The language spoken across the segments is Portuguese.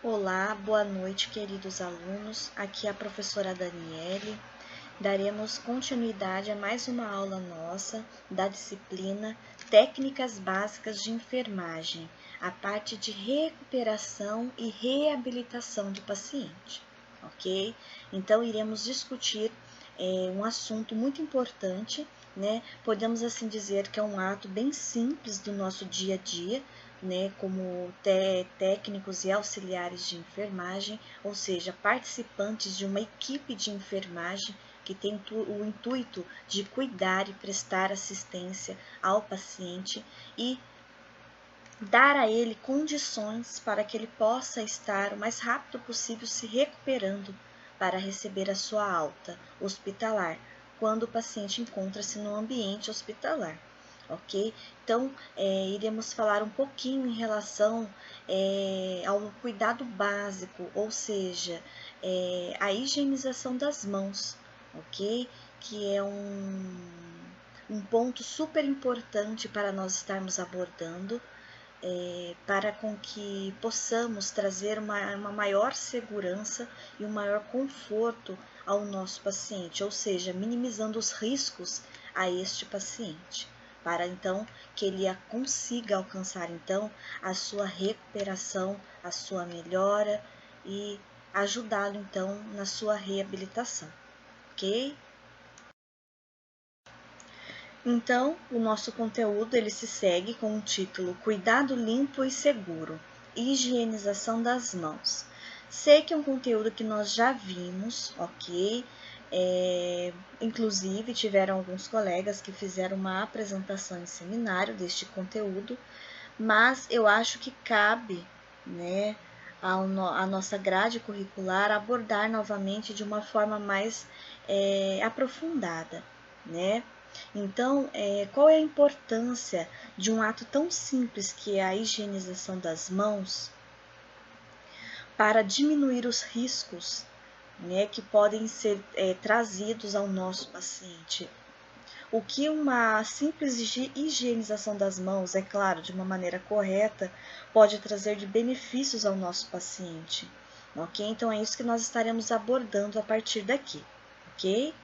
Olá, boa noite, queridos alunos. Aqui é a professora Daniele. Daremos continuidade a mais uma aula nossa da disciplina Técnicas Básicas de Enfermagem, a parte de recuperação e reabilitação do paciente, ok? Então, iremos discutir um assunto muito importante, né? Podemos assim dizer que é um ato bem simples do nosso dia a dia, né, como técnicos e auxiliares de enfermagem, ou seja, participantes de uma equipe de enfermagem que tem o intuito de cuidar e prestar assistência ao paciente e dar a ele condições para que ele possa estar o mais rápido possível se recuperando para receber a sua alta hospitalar, quando o paciente encontra-se no ambiente hospitalar. Ok? Então, iremos falar um pouquinho em relação ao cuidado básico, ou seja, a higienização das mãos, ok? Que é um ponto super importante para nós estarmos abordando, para com que possamos trazer uma maior segurança e um maior conforto ao nosso paciente, ou seja, minimizando os riscos a este paciente, para então que ele consiga alcançar então a sua recuperação, a sua melhora e ajudá-lo então na sua reabilitação, ok? Então, o nosso conteúdo ele se segue com o título Cuidado limpo e seguro, higienização das mãos. Sei que é um conteúdo que nós já vimos, ok? Inclusive, tiveram alguns colegas que fizeram uma apresentação em seminário deste conteúdo, mas eu acho que cabe, né, a nossa grade curricular abordar novamente de uma forma mais aprofundada, né? Então, qual é a importância de um ato tão simples que é a higienização das mãos para diminuir os riscos, né, que podem ser trazidos ao nosso paciente? O que uma simples higienização das mãos, é claro, de uma maneira correta, pode trazer de benefícios ao nosso paciente, ok? Então, é isso que nós estaremos abordando a partir daqui, ok?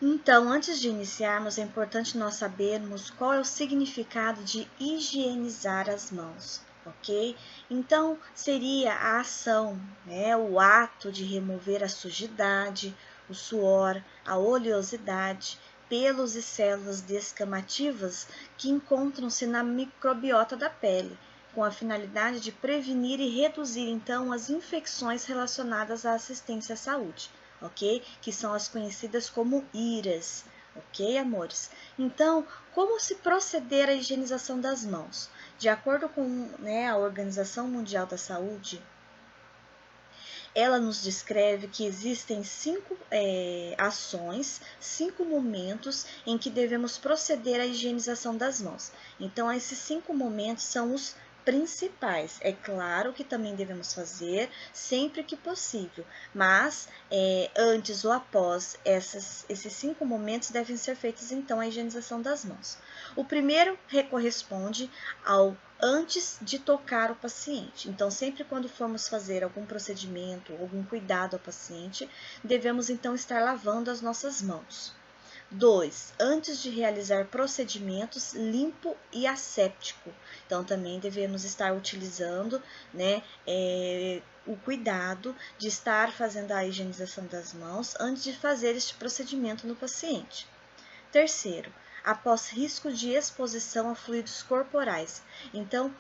Então, antes de iniciarmos, é importante nós sabermos qual é o significado de higienizar as mãos, ok? Então, seria a ação, né, o ato de remover a sujidade, o suor, a oleosidade, pelos e células descamativas que encontram-se na microbiota da pele, com a finalidade de prevenir e reduzir, então, as infecções relacionadas à assistência à saúde, ok? Que são as conhecidas como IRAs, ok, amores? Então, como se proceder à higienização das mãos? De acordo com, né, a Organização Mundial da Saúde, ela nos descreve que existem 5 ações, 5 momentos em que devemos proceder à higienização das mãos. Então, esses 5 momentos são os principais. É claro que também devemos fazer sempre que possível, mas antes ou após esses 5 momentos devem ser feitos então a higienização das mãos. O primeiro corresponde ao antes de tocar o paciente. Então, sempre quando formos fazer algum procedimento, algum cuidado ao paciente, devemos então estar lavando as nossas mãos. 2. Antes de realizar procedimentos, limpo e asséptico. Então, também devemos estar utilizando, né, o cuidado de estar fazendo a higienização das mãos antes de fazer este procedimento no paciente. Terceiro, após risco de exposição a fluidos corporais. Então,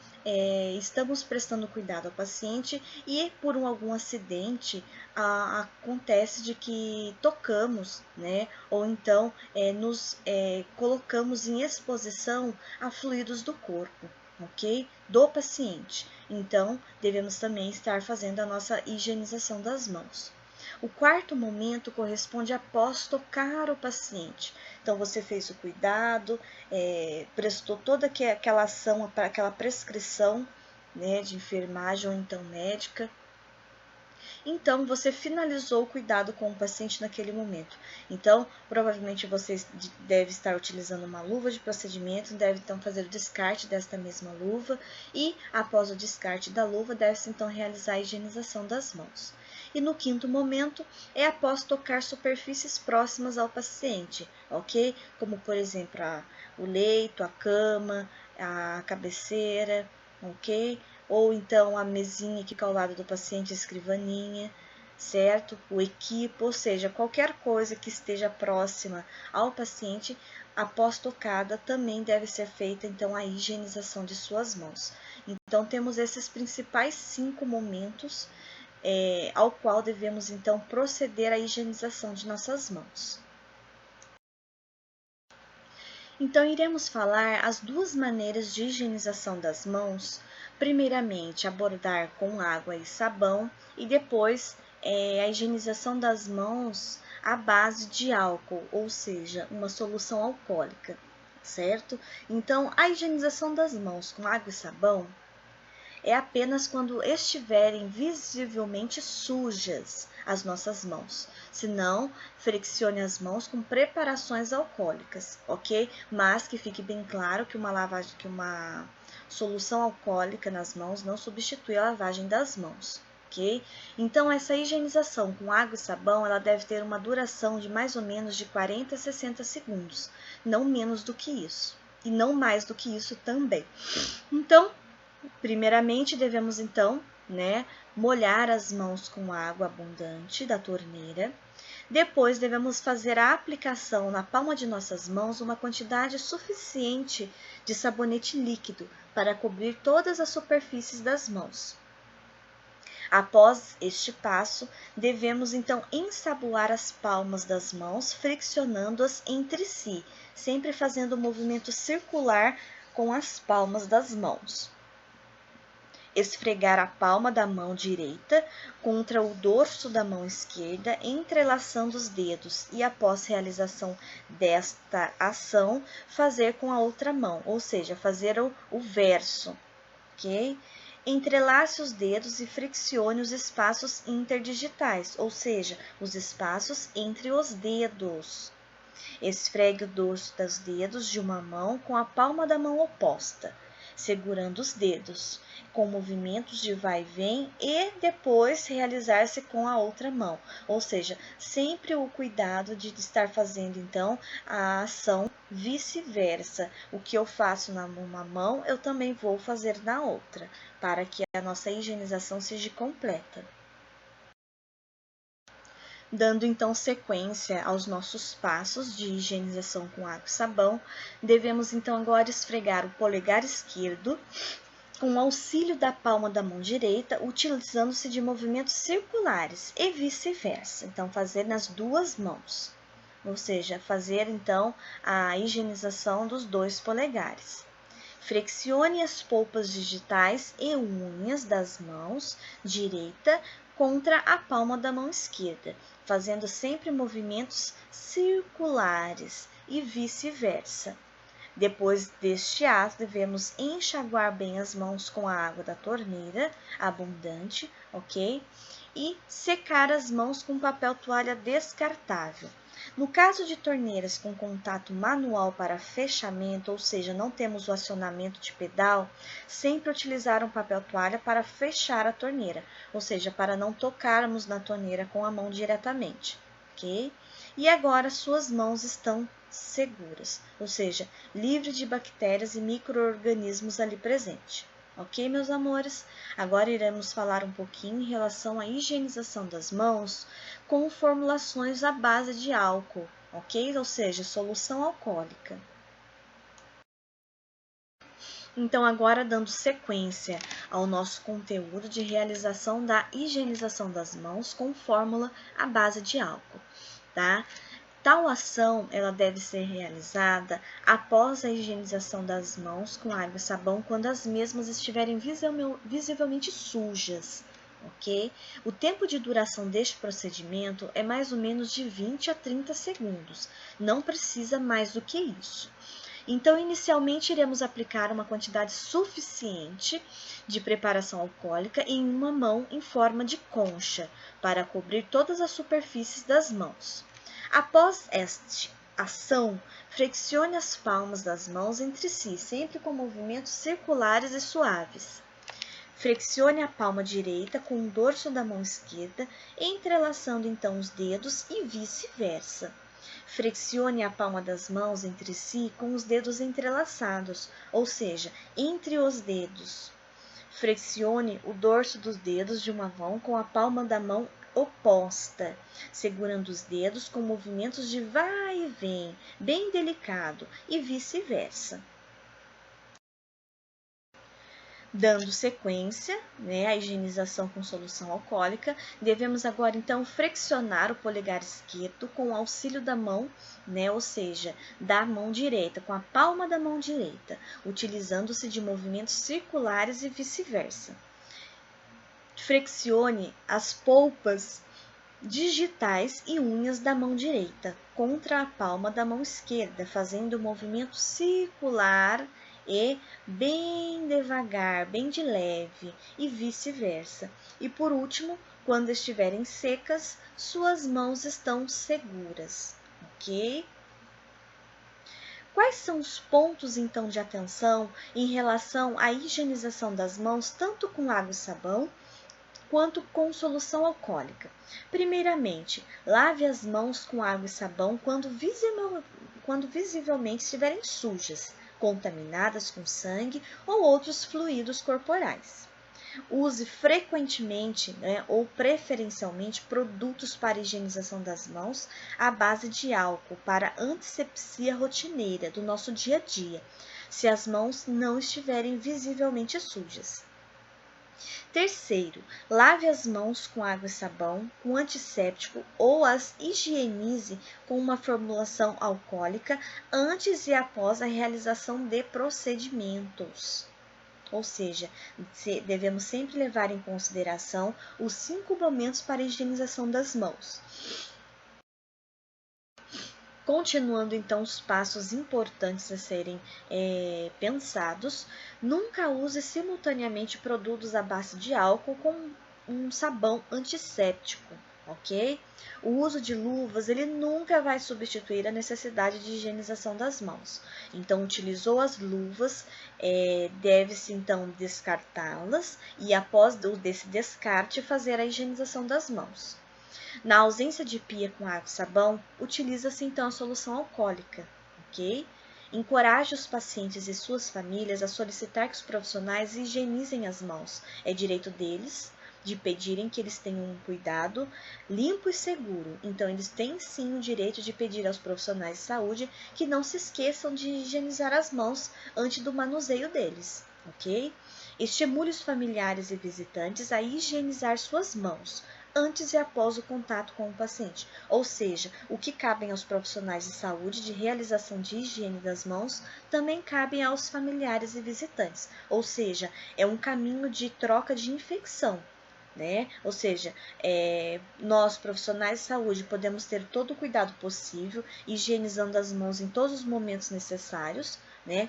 estamos prestando cuidado ao paciente e por algum acidente acontece de que tocamos, né, ou então nos colocamos em exposição a fluidos do corpo, ok? Do paciente. Então, devemos também estar fazendo a nossa higienização das mãos. O quarto momento corresponde após tocar o paciente. Então, você fez o cuidado, prestou toda aquela ação, aquela prescrição, né, de enfermagem ou então médica. então você finalizou o cuidado com o paciente naquele momento. Então, provavelmente você deve estar utilizando uma luva de procedimento, deve então fazer o descarte desta mesma luva e, após o descarte da luva, deve-se então realizar a higienização das mãos. E no quinto momento é após tocar superfícies próximas ao paciente, ok? Como, por exemplo, o leito, a cama, a cabeceira, ok? Ou então a mesinha que fica ao lado do paciente, a escrivaninha, certo? O equipo, ou seja, qualquer coisa que esteja próxima ao paciente, após tocada, também deve ser feita então a higienização de suas mãos. Então temos esses principais 5 momentos ao qual devemos então proceder à higienização de nossas mãos. Então, iremos falar as 2 maneiras de higienização das mãos. Primeiramente, abordar com água e sabão e depois a higienização das mãos à base de álcool, ou seja, uma solução alcoólica, certo? Então, a higienização das mãos com água e sabão é apenas quando estiverem visivelmente sujas as nossas mãos. Se não, friccione as mãos com preparações alcoólicas, ok? Mas que fique bem claro que uma solução alcoólica nas mãos não substitui a lavagem das mãos, ok? Então, essa higienização com água e sabão, ela deve ter uma duração de mais ou menos de 40 a 60 segundos, não menos do que isso, e não mais do que isso também. Então, primeiramente, devemos então, molhar as mãos com água abundante da torneira. Depois, devemos fazer a aplicação na palma de nossas mãos uma quantidade suficiente de sabonete líquido para cobrir todas as superfícies das mãos. Após este passo, devemos então ensaboar as palmas das mãos, friccionando-as entre si, sempre fazendo um movimento circular com as palmas das mãos. Esfregar a palma da mão direita contra o dorso da mão esquerda, entrelaçando os dedos e, após realização desta ação, fazer com a outra mão, ou seja, fazer o verso, ok? Entrelace os dedos e friccione os espaços interdigitais, ou seja, os espaços entre os dedos. Esfregue o dorso dos dedos de uma mão com a palma da mão oposta, segurando os dedos, com movimentos de vai e vem e depois realizar-se com a outra mão. Ou seja, sempre o cuidado de estar fazendo, então, a ação vice-versa. O que eu faço numa mão, eu também vou fazer na outra, para que a nossa higienização seja completa. Dando então sequência aos nossos passos de higienização com água e sabão, devemos então agora esfregar o polegar esquerdo com o auxílio da palma da mão direita, utilizando-se de movimentos circulares e vice-versa. Então, fazer nas 2 mãos, ou seja, fazer então a higienização dos 2 polegares. Flexione as polpas digitais e unhas das mãos direita contra a palma da mão esquerda, fazendo sempre movimentos circulares e vice-versa. Depois deste ato, devemos enxaguar bem as mãos com a água da torneira, abundante, ok? E secar as mãos com papel toalha descartável. No caso de torneiras com contato manual para fechamento, ou seja, não temos o acionamento de pedal, sempre utilizar um papel toalha para fechar a torneira, ou seja, para não tocarmos na torneira com a mão diretamente, ok? E agora suas mãos estão seguras, ou seja, livre de bactérias e micro-organismos ali presentes. Ok, meus amores? Agora iremos falar um pouquinho em relação à higienização das mãos com formulações à base de álcool, ok? Ou seja, solução alcoólica. Então, agora dando sequência ao nosso conteúdo de realização da higienização das mãos com fórmula à base de álcool, tá? Tal ação ela deve ser realizada após a higienização das mãos com água e sabão quando as mesmas estiverem visivelmente sujas, ok? O tempo de duração deste procedimento é mais ou menos de 20 a 30 segundos, não precisa mais do que isso. Então, inicialmente, iremos aplicar uma quantidade suficiente de preparação alcoólica em uma mão em forma de concha, para cobrir todas as superfícies das mãos. Após esta ação, flexione as palmas das mãos entre si, sempre com movimentos circulares e suaves. Flexione a palma direita com o dorso da mão esquerda, entrelaçando então os dedos e vice-versa. Flexione a palma das mãos entre si com os dedos entrelaçados, ou seja, entre os dedos. Flexione o dorso dos dedos de uma mão com a palma da mão oposta, segurando os dedos com movimentos de vai e vem, bem delicado, e vice-versa. Dando sequência, à higienização com solução alcoólica, devemos agora então flexionar o polegar esquerdo com o auxílio da mão, ou seja, da mão direita, com a palma da mão direita, utilizando-se de movimentos circulares e vice-versa. Flexione as polpas digitais e unhas da mão direita contra a palma da mão esquerda, fazendo o movimento circular e bem devagar, bem de leve e vice-versa. E por último, quando estiverem secas, suas mãos estão seguras, ok? Quais são os pontos então de atenção em relação à higienização das mãos, tanto com água e sabão, quanto com solução alcoólica? Primeiramente, lave as mãos com água e sabão quando visivelmente estiverem sujas, contaminadas com sangue ou outros fluidos corporais. Use frequentemente, ou preferencialmente, produtos para higienização das mãos à base de álcool para antisepsia rotineira do nosso dia a dia, se as mãos não estiverem visivelmente sujas. Terceiro, lave as mãos com água e sabão, com antisséptico ou as higienize com uma formulação alcoólica antes e após a realização de procedimentos. Ou seja, devemos sempre levar em consideração os 5 momentos para a higienização das mãos. Continuando então os passos importantes a serem pensados, nunca use simultaneamente produtos à base de álcool com um sabão antisséptico, ok? O uso de luvas, ele nunca vai substituir a necessidade de higienização das mãos. Então, utilizou as luvas, deve-se então descartá-las e após desse descarte fazer a higienização das mãos. Na ausência de pia com água e sabão, utiliza-se então a solução alcoólica, ok? Encoraje os pacientes e suas famílias a solicitar que os profissionais higienizem as mãos. É direito deles de pedirem que eles tenham um cuidado limpo e seguro. Então, eles têm sim o direito de pedir aos profissionais de saúde que não se esqueçam de higienizar as mãos antes do manuseio deles, ok? Estimule os familiares e visitantes a higienizar suas mãos antes e após o contato com o paciente, ou seja, o que cabem aos profissionais de saúde de realização de higiene das mãos, também cabem aos familiares e visitantes, ou seja, é um caminho de troca de infecção, Ou seja, nós profissionais de saúde podemos ter todo o cuidado possível, higienizando as mãos em todos os momentos necessários,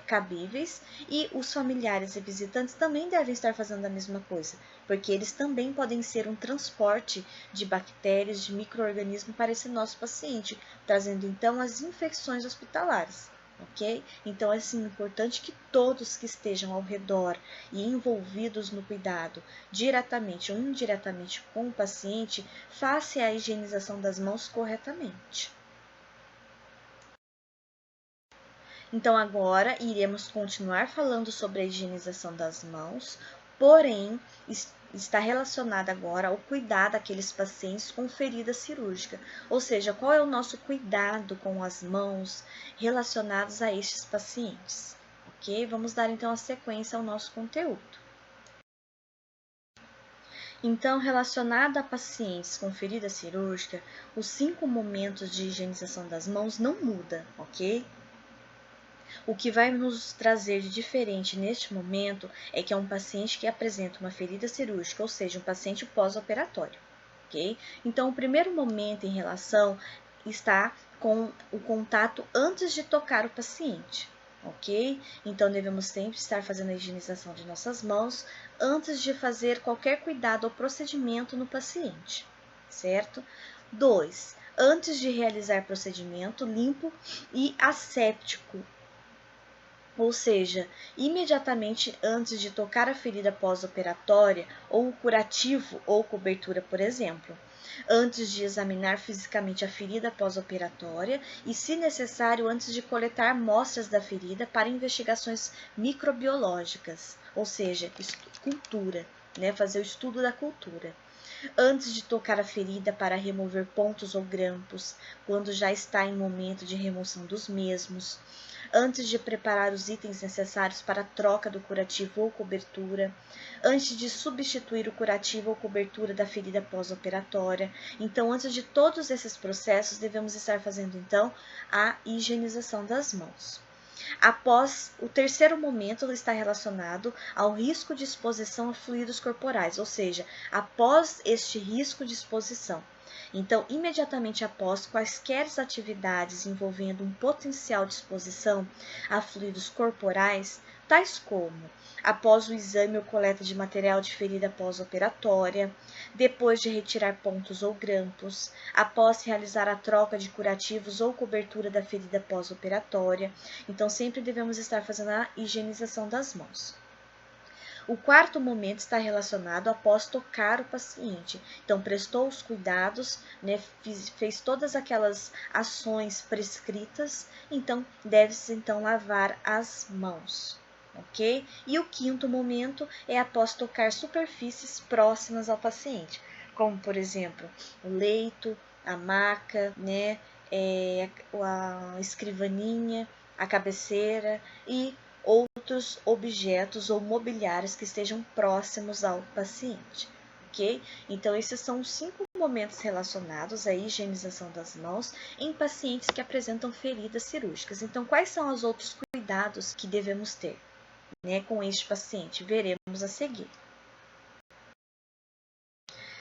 cabíveis, e os familiares e visitantes também devem estar fazendo a mesma coisa, porque eles também podem ser um transporte de bactérias, de micro-organismos para esse nosso paciente, trazendo então as infecções hospitalares. Ok? Então, é sim importante que todos que estejam ao redor e envolvidos no cuidado, diretamente ou indiretamente com o paciente, façam a higienização das mãos corretamente. Então, agora iremos continuar falando sobre a higienização das mãos, porém, está relacionada agora ao cuidado daqueles pacientes com ferida cirúrgica, ou seja, qual é o nosso cuidado com as mãos relacionados a estes pacientes, ok? Vamos dar então a sequência ao nosso conteúdo. Então, relacionado a pacientes com ferida cirúrgica, os 5 momentos de higienização das mãos não muda, ok? O que vai nos trazer de diferente neste momento é que é um paciente que apresenta uma ferida cirúrgica, ou seja, um paciente pós-operatório, ok? Então, o primeiro momento em relação está com o contato antes de tocar o paciente, ok? Então, devemos sempre estar fazendo a higienização de nossas mãos antes de fazer qualquer cuidado ou procedimento no paciente, certo? 2. Antes de realizar procedimento, limpo e asséptico, ou seja, imediatamente antes de tocar a ferida pós-operatória ou o curativo ou cobertura, por exemplo, antes de examinar fisicamente a ferida pós-operatória e, se necessário, antes de coletar amostras da ferida para investigações microbiológicas, ou seja, cultura, né? Fazer o estudo da cultura. Antes de tocar a ferida para remover pontos ou grampos, quando já está em momento de remoção dos mesmos, antes de preparar os itens necessários para a troca do curativo ou cobertura, antes de substituir o curativo ou cobertura da ferida pós-operatória. Então, antes de todos esses processos, devemos estar fazendo, então, a higienização das mãos. Após o terceiro momento, ele está relacionado ao risco de exposição a fluidos corporais, ou seja, após este risco de exposição. Então, imediatamente após quaisquer atividades envolvendo um potencial de exposição a fluidos corporais, tais como após o exame ou coleta de material de ferida pós-operatória, depois de retirar pontos ou grampos, após realizar a troca de curativos ou cobertura da ferida pós-operatória. Então, sempre devemos estar fazendo a higienização das mãos. O quarto momento está relacionado após tocar o paciente. Então, prestou os cuidados, né, fez todas aquelas ações prescritas, então, deve-se então lavar as mãos, ok? E o quinto momento é após tocar superfícies próximas ao paciente, como, por exemplo, o leito, a maca, né, a escrivaninha, a cabeceira e outros objetos ou mobiliários que estejam próximos ao paciente, ok? Então, esses são os 5 momentos relacionados à higienização das mãos em pacientes que apresentam feridas cirúrgicas. Então, quais são os outros cuidados que devemos ter, né, com este paciente? Veremos a seguir.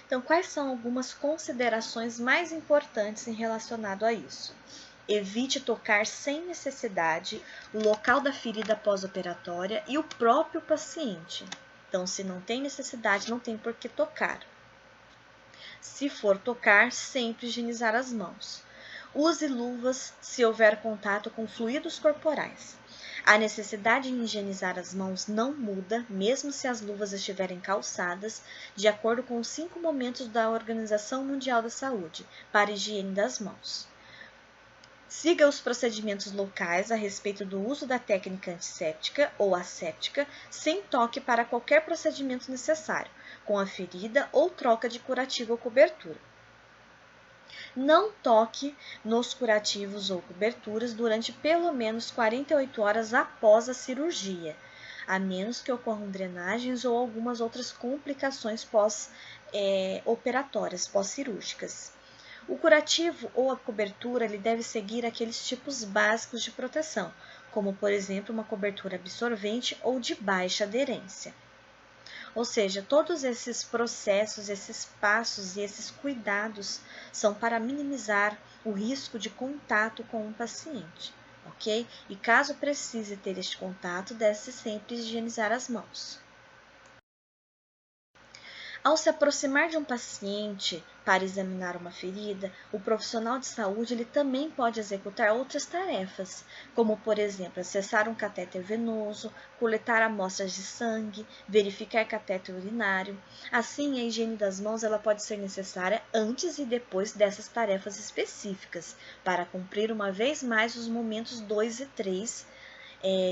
Então, quais são algumas considerações mais importantes em relacionado a isso? Evite tocar sem necessidade o local da ferida pós-operatória e o próprio paciente. Então, se não tem necessidade, não tem por que tocar. Se for tocar, sempre higienizar as mãos. Use luvas se houver contato com fluidos corporais. A necessidade em higienizar as mãos não muda, mesmo se as luvas estiverem calçadas, de acordo com os 5 momentos da Organização Mundial da Saúde para a higiene das mãos. Siga os procedimentos locais a respeito do uso da técnica antisséptica ou asséptica, sem toque para qualquer procedimento necessário, com a ferida ou troca de curativo ou cobertura. Não toque nos curativos ou coberturas durante pelo menos 48 horas após a cirurgia, a menos que ocorram drenagens ou algumas outras complicações pós-operatórias, pós-cirúrgicas. O curativo ou a cobertura ele deve seguir aqueles tipos básicos de proteção, como, por exemplo, uma cobertura absorvente ou de baixa aderência. Ou seja, todos esses processos, esses passos e esses cuidados são para minimizar o risco de contato com o paciente, ok? E caso precise ter este contato, deve-se sempre higienizar as mãos. Ao se aproximar de um paciente para examinar uma ferida, o profissional de saúde ele também pode executar outras tarefas, como, por exemplo, acessar um catéter venoso, coletar amostras de sangue, verificar catéter urinário. Assim, a higiene das mãos ela pode ser necessária antes e depois dessas tarefas específicas, para cumprir uma vez mais os momentos 2 e 3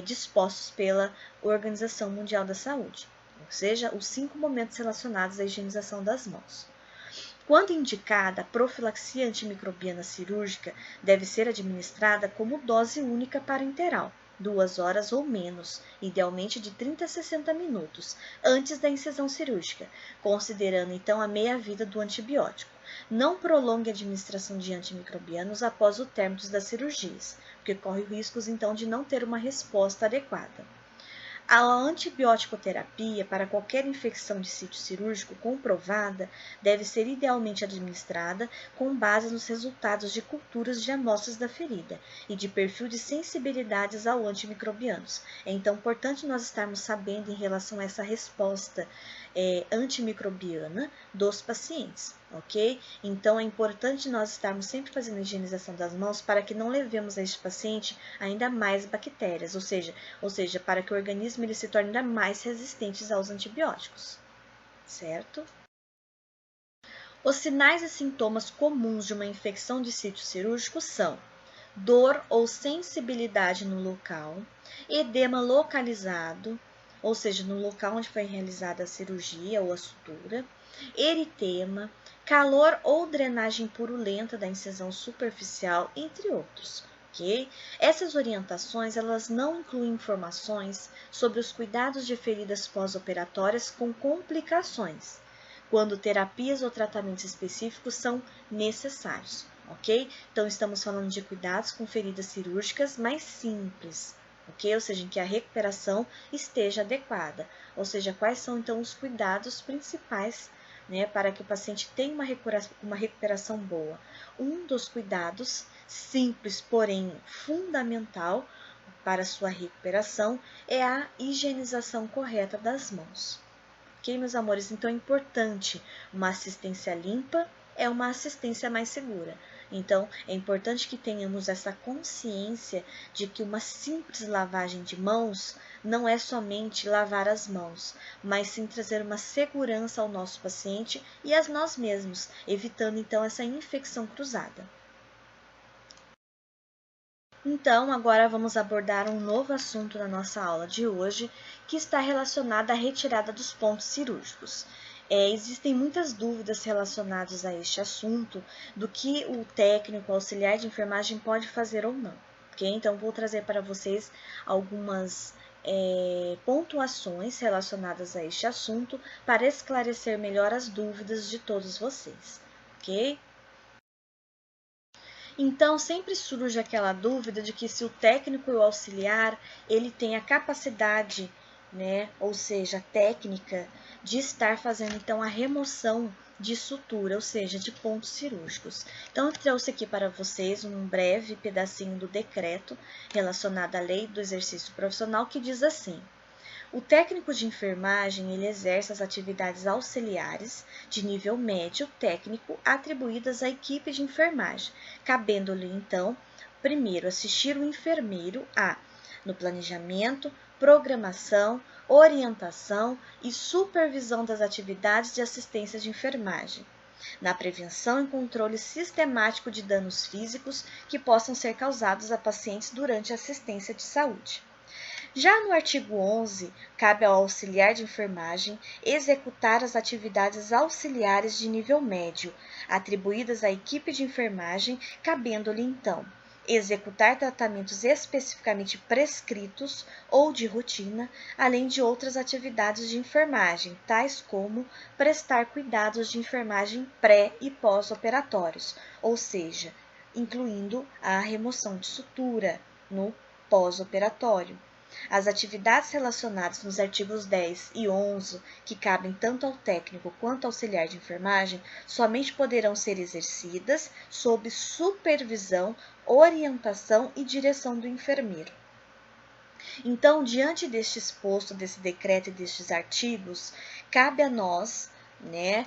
dispostos pela Organização Mundial da Saúde. Ou seja, os 5 momentos relacionados à higienização das mãos. Quando indicada, a profilaxia antimicrobiana cirúrgica deve ser administrada como dose única parenteral, 2 horas ou menos, idealmente de 30 a 60 minutos, antes da incisão cirúrgica, considerando então a meia-vida do antibiótico. Não prolongue a administração de antimicrobianos após o término das cirurgias, porque corre riscos então de não ter uma resposta adequada. A antibiótico-terapia para qualquer infecção de sítio cirúrgico comprovada deve ser idealmente administrada com base nos resultados de culturas de amostras da ferida e de perfil de sensibilidades ao antimicrobianos. É então importante nós estarmos sabendo em relação a essa resposta antimicrobiana dos pacientes, ok? Então é importante nós estarmos sempre fazendo a higienização das mãos para que não levemos a este paciente ainda mais bactérias, ou seja, para que o organismo ele se torne ainda mais resistente aos antibióticos, certo? Os sinais e sintomas comuns de uma infecção de sítio cirúrgico são dor ou sensibilidade no local, edema localizado, ou seja, no local onde foi realizada a cirurgia ou a sutura, eritema, calor ou drenagem purulenta da incisão superficial, entre outros. Okay? Essas orientações elas não incluem informações sobre os cuidados de feridas pós-operatórias com complicações, quando terapias ou tratamentos específicos são necessários, ok? Então, estamos falando de cuidados com feridas cirúrgicas mais simples, ok? Ou seja, em que a recuperação esteja adequada. Ou seja, quais são, então, os cuidados principais, né, para que o paciente tenha uma recuperação boa. Um dos cuidados simples, porém fundamental para a sua recuperação é a higienização correta das mãos. Ok, meus amores? Então é importante uma assistência limpa, é uma assistência mais segura. Então é importante que tenhamos essa consciência de que uma simples lavagem de mãos não é somente lavar as mãos, mas sim trazer uma segurança ao nosso paciente e a nós mesmos, evitando então essa infecção cruzada. Então, agora vamos abordar um novo assunto na nossa aula de hoje, que está relacionado à retirada dos pontos cirúrgicos. Existem muitas dúvidas relacionadas a este assunto, do que o técnico auxiliar de enfermagem pode fazer ou não. Okay? Então, vou trazer para vocês algumas pontuações relacionadas a este assunto para esclarecer melhor as dúvidas de todos vocês. Ok? Então, sempre surge aquela dúvida de que se o técnico e o auxiliar, ele tem a capacidade, né, ou seja, técnica, de estar fazendo, então, a remoção de sutura, ou seja, de pontos cirúrgicos. Então, eu trouxe aqui para vocês um breve pedacinho do decreto relacionado à lei do exercício profissional que diz assim: o técnico de enfermagem ele exerce as atividades auxiliares de nível médio técnico atribuídas à equipe de enfermagem, cabendo-lhe então, primeiro, assistir o enfermeiro no planejamento, programação, orientação e supervisão das atividades de assistência de enfermagem, na prevenção e controle sistemático de danos físicos que possam ser causados a pacientes durante a assistência de saúde. Já no artigo 11, cabe ao auxiliar de enfermagem executar as atividades auxiliares de nível médio, atribuídas à equipe de enfermagem, cabendo-lhe então executar tratamentos especificamente prescritos ou de rotina, além de outras atividades de enfermagem, tais como prestar cuidados de enfermagem pré- e pós-operatórios, ou seja, incluindo a remoção de sutura no pós-operatório. As atividades relacionadas nos artigos 10 e 11, que cabem tanto ao técnico quanto ao auxiliar de enfermagem, somente poderão ser exercidas sob supervisão, orientação e direção do enfermeiro. Então, diante deste exposto, desse decreto e destes artigos, cabe a nós, né,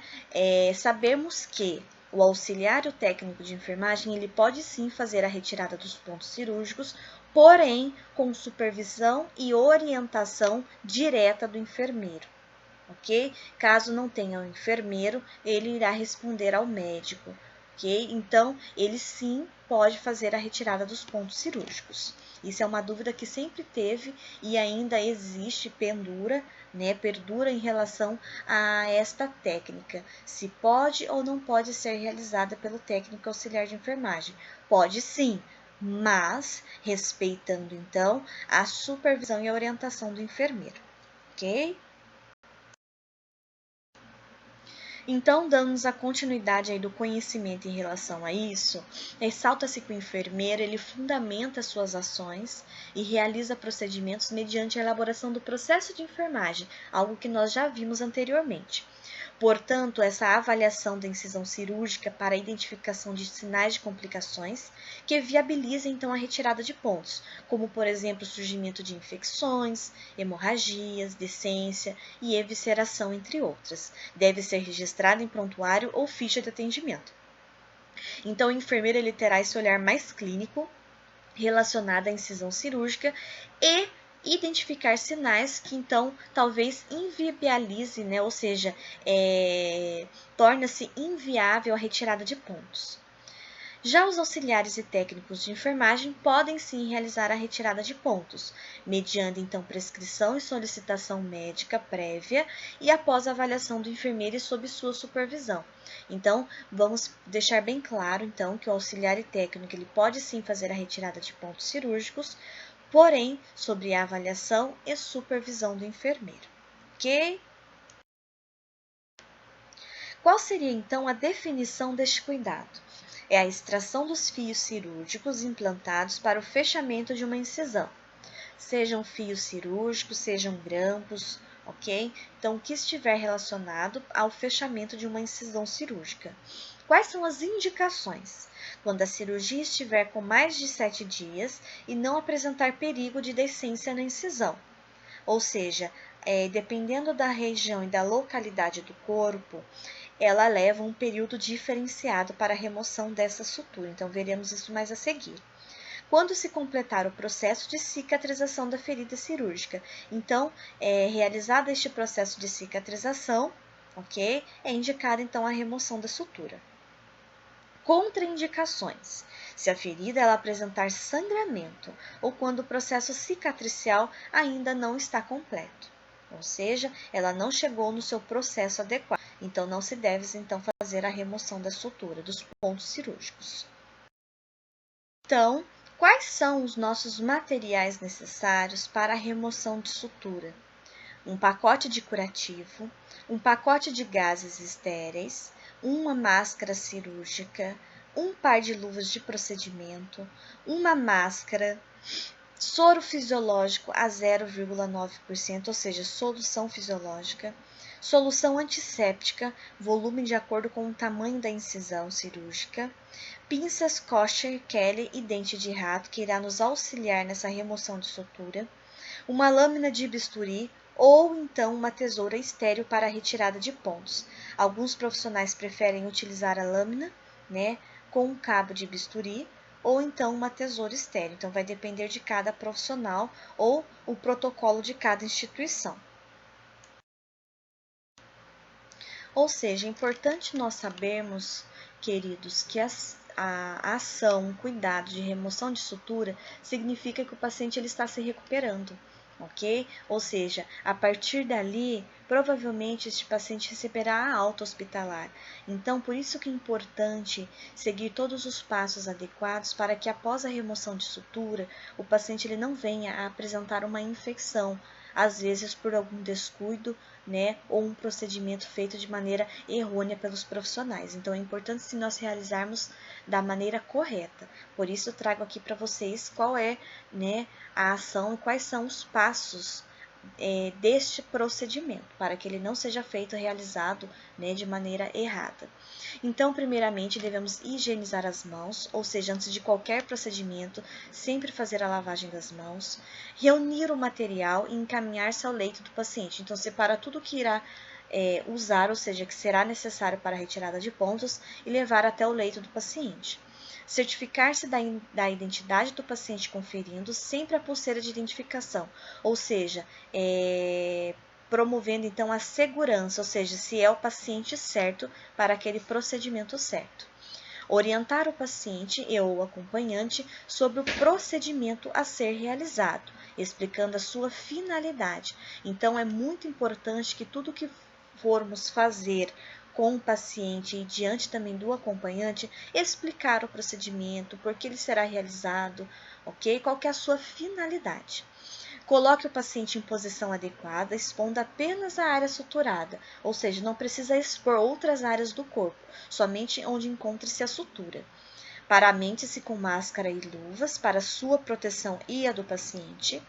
sabermos que o auxiliar e o técnico de enfermagem, ele pode sim fazer a retirada dos pontos cirúrgicos, porém com supervisão e orientação direta do enfermeiro, ok? Caso não tenha um enfermeiro, ele irá responder ao médico, ok? Então, ele sim pode fazer a retirada dos pontos cirúrgicos. Isso é uma dúvida que sempre teve e ainda existe, perdura em relação a esta técnica, se pode ou não pode ser realizada pelo técnico auxiliar de enfermagem. Pode sim, mas respeitando então a supervisão e a orientação do enfermeiro, ok? Então, dando-nos a continuidade aí do conhecimento em relação a isso, ressalta-se que o enfermeiro ele fundamenta suas ações e realiza procedimentos mediante a elaboração do processo de enfermagem, algo que nós já vimos anteriormente. Portanto, essa avaliação da incisão cirúrgica para a identificação de sinais de complicações que viabiliza então a retirada de pontos, como por exemplo o surgimento de infecções, hemorragias, decência e evisceração, entre outras. Deve ser registrada em prontuário ou ficha de atendimento. Então, o enfermeiro ele terá esse olhar mais clínico relacionado à incisão cirúrgica e identificar sinais que então talvez inviabilize, né? Ou seja, torna-se inviável a retirada de pontos. Já os auxiliares e técnicos de enfermagem podem sim realizar a retirada de pontos, mediante então prescrição e solicitação médica prévia e após a avaliação do enfermeiro e sob sua supervisão. Então, vamos deixar bem claro então que o auxiliar e técnico ele pode sim fazer a retirada de pontos cirúrgicos, porém sobre a avaliação e supervisão do enfermeiro. Ok? Qual seria então a definição deste cuidado? É a extração dos fios cirúrgicos implantados para o fechamento de uma incisão. Sejam fios cirúrgicos, sejam grampos, ok? Então, o que estiver relacionado ao fechamento de uma incisão cirúrgica. Quais são as indicações? Quando a cirurgia estiver com mais de 7 dias e não apresentar perigo de decência na incisão. Ou seja, dependendo da região e da localidade do corpo, ela leva um período diferenciado para a remoção dessa sutura. Então, veremos isso mais a seguir. Quando se completar o processo de cicatrização da ferida cirúrgica. Então, realizado este processo de cicatrização, ok? É indicada, então, a remoção da sutura. Contraindicações. Se a ferida ela apresentar sangramento ou quando o processo cicatricial ainda não está completo. Ou seja, ela não chegou no seu processo adequado. Então, não se deve, então, fazer a remoção da sutura, dos pontos cirúrgicos. Então, quais são os nossos materiais necessários para a remoção de sutura? Um pacote de curativo, um pacote de gases estéreis, uma máscara cirúrgica, um par de luvas de procedimento, uma máscara, soro fisiológico a 0,9%, ou seja, solução fisiológica, solução antisséptica, volume de acordo com o tamanho da incisão cirúrgica, pinças Kosher, Kelly e dente de rato, que irá nos auxiliar nessa remoção de sutura, uma lâmina de bisturi ou então uma tesoura estéril para a retirada de pontos. Alguns profissionais preferem utilizar a lâmina, né, com um cabo de bisturi ou então uma tesoura estéril. Então, vai depender de cada profissional ou o protocolo de cada instituição. Ou seja, é importante nós sabermos, queridos, que a ação, o cuidado de remoção de sutura significa que o paciente ele está se recuperando, ok? Ou seja, a partir dali, provavelmente este paciente receberá a alta hospitalar. Então, por isso que é importante seguir todos os passos adequados para que após a remoção de sutura, o paciente ele não venha a apresentar uma infecção, às vezes por algum descuido, né, ou um procedimento feito de maneira errônea pelos profissionais. Então, é importante se nós realizarmos da maneira correta. Por isso, eu trago aqui para vocês qual é, né, a ação e quais são os passos deste procedimento, para que ele não seja realizado, né, de maneira errada. Então, primeiramente, devemos higienizar as mãos, ou seja, antes de qualquer procedimento, sempre fazer a lavagem das mãos, reunir o material e encaminhar-se ao leito do paciente. Então, separa tudo que irá usar, ou seja, que será necessário para a retirada de pontos e levar até o leito do paciente. Certificar-se da identidade do paciente conferindo sempre a pulseira de identificação, ou seja, promovendo então a segurança, ou seja, se é o paciente certo para aquele procedimento certo. Orientar o paciente e ou acompanhante sobre o procedimento a ser realizado, explicando a sua finalidade. Então, é muito importante que tudo que formos fazer com o paciente e diante também do acompanhante, explicar o procedimento, por que ele será realizado, ok? Qual que é a sua finalidade. Coloque o paciente em posição adequada, expondo apenas a área suturada, ou seja, não precisa expor outras áreas do corpo, somente onde encontre-se a sutura. Paramente-se com máscara e luvas para sua proteção e a do paciente.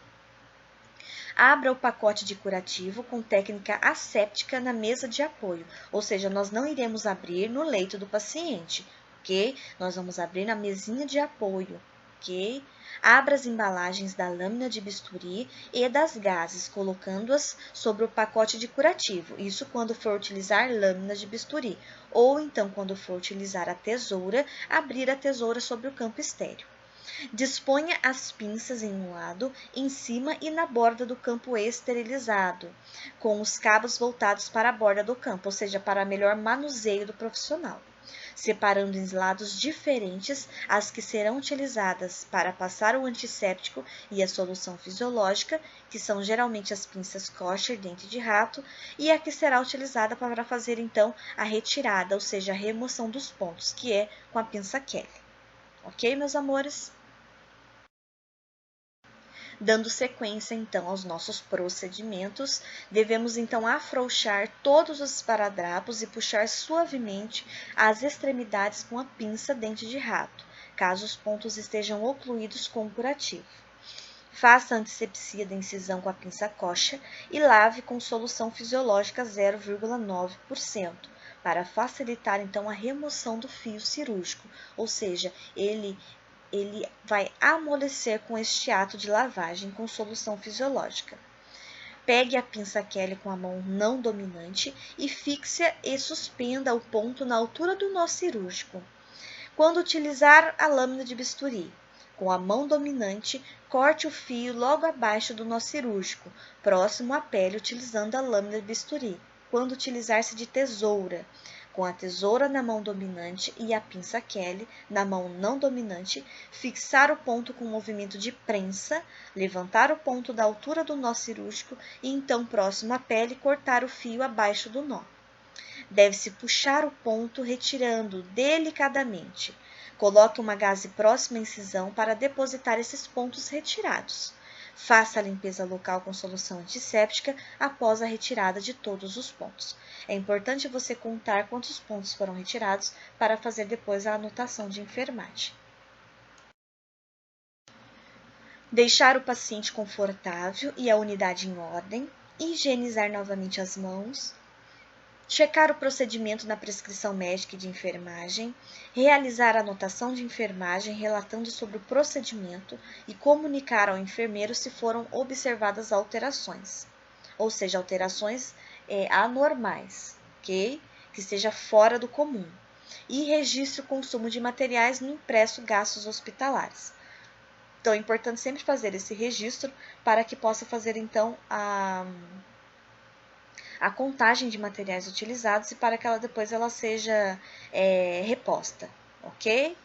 Abra o pacote de curativo com técnica asséptica na mesa de apoio, ou seja, nós não iremos abrir no leito do paciente, ok? Nós vamos abrir na mesinha de apoio, ok? Abra as embalagens da lâmina de bisturi e das gases, colocando-as sobre o pacote de curativo, isso quando for utilizar lâmina de bisturi, ou então quando for utilizar a tesoura, abrir a tesoura sobre o campo estéreo. Disponha as pinças em um lado, em cima e na borda do campo esterilizado, com os cabos voltados para a borda do campo, ou seja, para melhor manuseio do profissional, separando em lados diferentes as que serão utilizadas para passar o antisséptico e a solução fisiológica, que são geralmente as pinças kosher, dente de rato, e a que será utilizada para fazer então a retirada, ou seja, a remoção dos pontos, que é com a pinça Kelly. Ok, meus amores? Dando sequência, então, aos nossos procedimentos, devemos, então, afrouxar todos os esparadrapos e puxar suavemente as extremidades com a pinça dente de rato, caso os pontos estejam ocluídos com o curativo. Faça a antisepsia da incisão com a pinça kosher e lave com solução fisiológica 0,9%, para facilitar, então, a remoção do fio cirúrgico, ou seja, ele vai amolecer com este ato de lavagem com solução fisiológica. Pegue a pinça Kelly com a mão não dominante e fixe-a e suspenda o ponto na altura do nó cirúrgico. Quando utilizar a lâmina de bisturi, com a mão dominante, corte o fio logo abaixo do nó cirúrgico, próximo à pele, utilizando a lâmina de bisturi. Quando utilizar-se de tesoura, com a tesoura na mão dominante e a pinça Kelly na mão não dominante, fixar o ponto com movimento de prensa, levantar o ponto da altura do nó cirúrgico e então, próximo à pele, cortar o fio abaixo do nó. Deve-se puxar o ponto retirando delicadamente. Coloque uma gaze próxima à incisão para depositar esses pontos retirados. Faça a limpeza local com solução antisséptica após a retirada de todos os pontos. É importante você contar quantos pontos foram retirados para fazer depois a anotação de enfermagem. Deixar o paciente confortável e a unidade em ordem. Higienizar novamente as mãos. Checar o procedimento na prescrição médica e de enfermagem, realizar a anotação de enfermagem relatando sobre o procedimento e comunicar ao enfermeiro se foram observadas alterações, ou seja, alterações anormais, ok? Que seja fora do comum. E registre o consumo de materiais no impresso gastos hospitalares. Então, é importante sempre fazer esse registro para que possa fazer, então, a contagem de materiais utilizados e para que depois ela seja reposta, ok?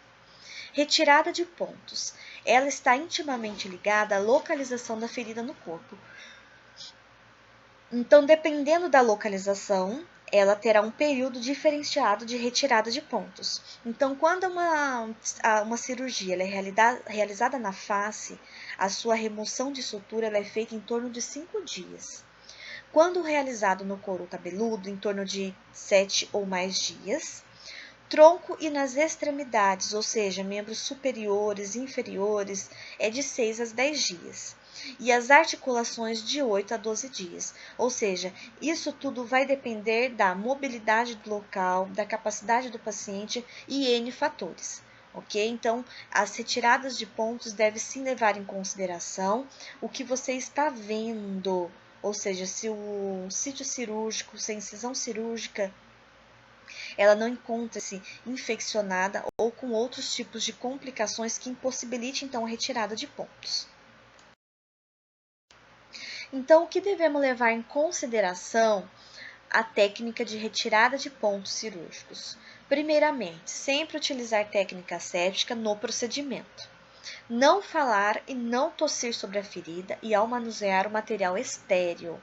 Retirada de pontos. Ela está intimamente ligada à localização da ferida no corpo. Então, dependendo da localização, ela terá um período diferenciado de retirada de pontos. Então, quando uma cirurgia é realizada na face, a sua remoção de sutura é feita em torno de 5 dias. Quando realizado no couro cabeludo, em torno de 7 ou mais dias. Tronco e nas extremidades, ou seja, membros superiores e inferiores, é de 6 a 10 dias. E as articulações de 8 a 12 dias. Ou seja, isso tudo vai depender da mobilidade do local, da capacidade do paciente e N fatores. Ok? Então, as retiradas de pontos devem sim levar em consideração o que você está vendo, ou seja, se o sítio cirúrgico, se a incisão cirúrgica, ela não encontra-se infeccionada ou com outros tipos de complicações que impossibilite, então, a retirada de pontos. Então, o que devemos levar em consideração a técnica de retirada de pontos cirúrgicos? Primeiramente, sempre utilizar técnica asséptica no procedimento. Não falar e não tossir sobre a ferida e ao manusear o material estéril.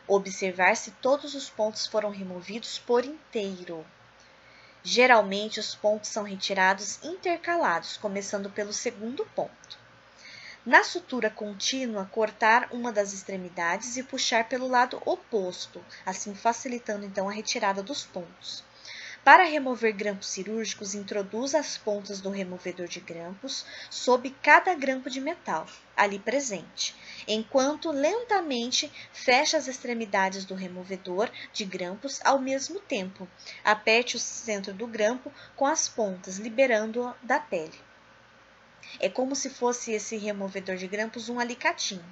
Observar se todos os pontos foram removidos por inteiro. Geralmente, os pontos são retirados intercalados, começando pelo segundo ponto. Na sutura contínua, cortar uma das extremidades e puxar pelo lado oposto, assim facilitando então a retirada dos pontos. Para remover grampos cirúrgicos, introduza as pontas do removedor de grampos sob cada grampo de metal ali presente, enquanto lentamente fecha as extremidades do removedor de grampos ao mesmo tempo. Aperte o centro do grampo com as pontas, liberando-o da pele. É como se fosse esse removedor de grampos um alicatinho,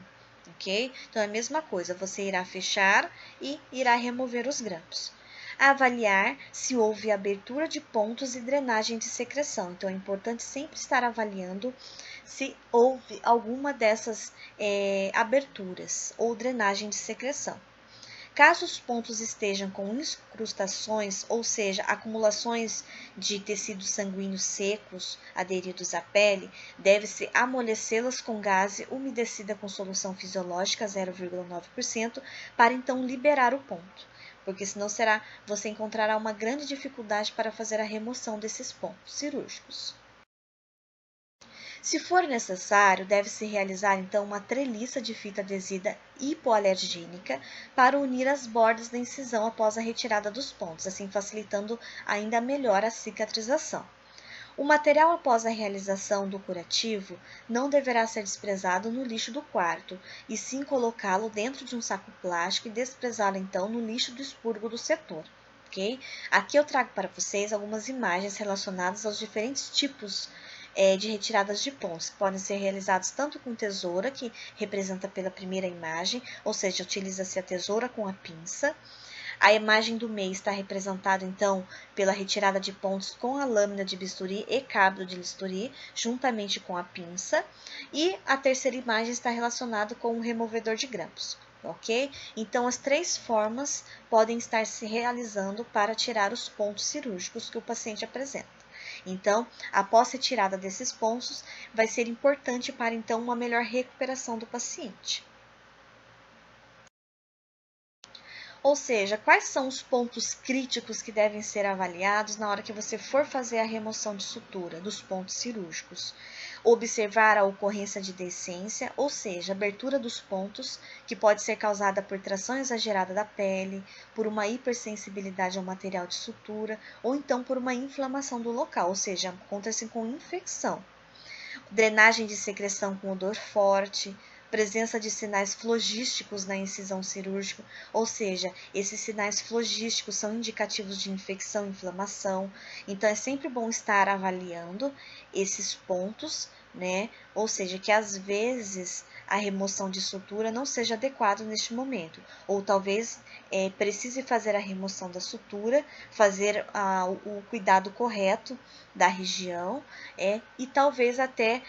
ok? Então, é a mesma coisa, você irá fechar e irá remover os grampos. Avaliar se houve abertura de pontos e drenagem de secreção. Então, é importante sempre estar avaliando se houve alguma dessas aberturas ou drenagem de secreção. Caso os pontos estejam com incrustações, ou seja, acumulações de tecidos sanguíneos secos aderidos à pele, deve-se amolecê-las com gaze umedecida com solução fisiológica 0,9% para então liberar o ponto, porque senão você encontrará uma grande dificuldade para fazer a remoção desses pontos cirúrgicos. Se for necessário, deve-se realizar então uma treliça de fita adesiva hipoalergênica para unir as bordas da incisão após a retirada dos pontos, assim facilitando ainda melhor a cicatrização. O material após a realização do curativo não deverá ser desprezado no lixo do quarto, e sim colocá-lo dentro de um saco plástico e desprezá-lo então no lixo do expurgo do setor. Okay? Aqui eu trago para vocês algumas imagens relacionadas aos diferentes tipos de retiradas de pontos, que podem ser realizados tanto com tesoura, que representa pela primeira imagem, ou seja, utiliza-se a tesoura com a pinça. A imagem do meio está representada, então, pela retirada de pontos com a lâmina de bisturi e cabo de bisturi, juntamente com a pinça. E a terceira imagem está relacionada com o removedor de grampos, ok? Então, as três formas podem estar se realizando para tirar os pontos cirúrgicos que o paciente apresenta. Então, após retirada desses pontos, vai ser importante para, então, uma melhor recuperação do paciente. Ou seja, quais são os pontos críticos que devem ser avaliados na hora que você for fazer a remoção de sutura dos pontos cirúrgicos? Observar a ocorrência de deiscência, ou seja, abertura dos pontos, que pode ser causada por tração exagerada da pele, por uma hipersensibilidade ao material de sutura, ou então por uma inflamação do local, ou seja, encontra-se com infecção. Drenagem de secreção com odor forte, presença de sinais flogísticos na incisão cirúrgica, ou seja, esses sinais flogísticos são indicativos de infecção e inflamação. Então, é sempre bom estar avaliando esses pontos, né? Ou seja, que às vezes a remoção de sutura não seja adequada neste momento, ou talvez precise fazer a remoção da sutura, fazer o cuidado correto da região e talvez até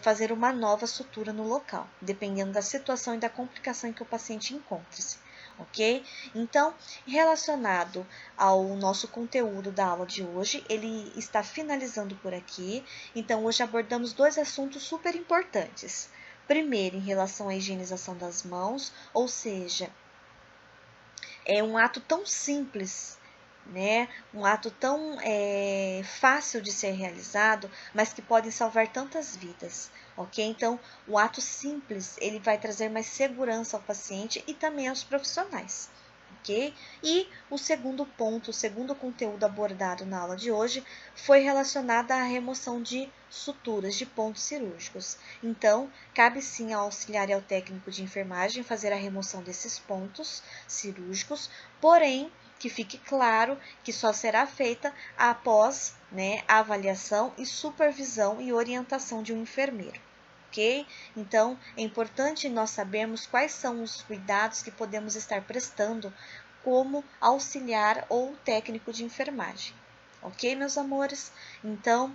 fazer uma nova sutura no local, dependendo da situação e da complicação em que o paciente encontra-se. Ok? Então, relacionado ao nosso conteúdo da aula de hoje, ele está finalizando por aqui. Então, hoje abordamos dois assuntos super importantes. Primeiro, em relação à higienização das mãos, ou seja, é um ato tão simples, né? Um ato tão fácil de ser realizado, mas que pode salvar tantas vidas, ok? Então, o ato simples, ele vai trazer mais segurança ao paciente e também aos profissionais, ok? E o segundo ponto, o segundo conteúdo abordado na aula de hoje foi relacionado à remoção de suturas de pontos cirúrgicos. Então, cabe sim ao auxiliar e ao técnico de enfermagem fazer a remoção desses pontos cirúrgicos, porém, que fique claro que só será feita após a avaliação e supervisão e orientação de um enfermeiro, ok? Então, é importante nós sabermos quais são os cuidados que podemos estar prestando como auxiliar ou técnico de enfermagem, ok, meus amores? Então,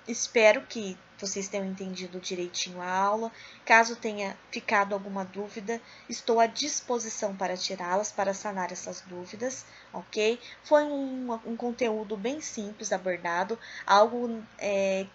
espero que vocês tenham entendido direitinho a aula. Caso tenha ficado alguma dúvida, estou à disposição para tirá-las, para sanar essas dúvidas, ok? Foi um conteúdo bem simples abordado, algo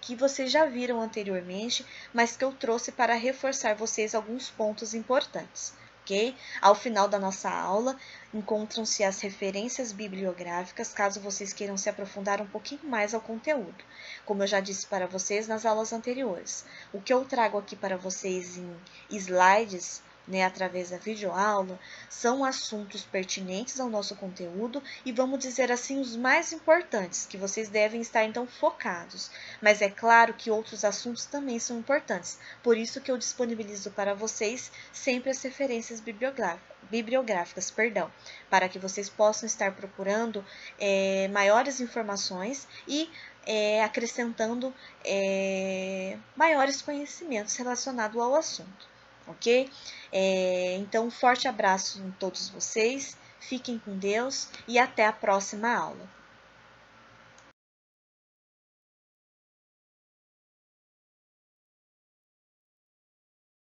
que vocês já viram anteriormente, mas que eu trouxe para reforçar vocês alguns pontos importantes, ok? Ao final da nossa aula, encontram-se as referências bibliográficas, caso vocês queiram se aprofundar um pouquinho mais ao conteúdo. Como eu já disse para vocês nas aulas anteriores, o que eu trago aqui para vocês em slides, através da videoaula, são assuntos pertinentes ao nosso conteúdo e, vamos dizer assim, os mais importantes, que vocês devem estar então focados. Mas é claro que outros assuntos também são importantes, por isso que eu disponibilizo para vocês sempre as referências bibliográficas, para que vocês possam estar procurando maiores informações e acrescentando maiores conhecimentos relacionados ao assunto. Ok? Então, um forte abraço em todos vocês, fiquem com Deus e até a próxima aula.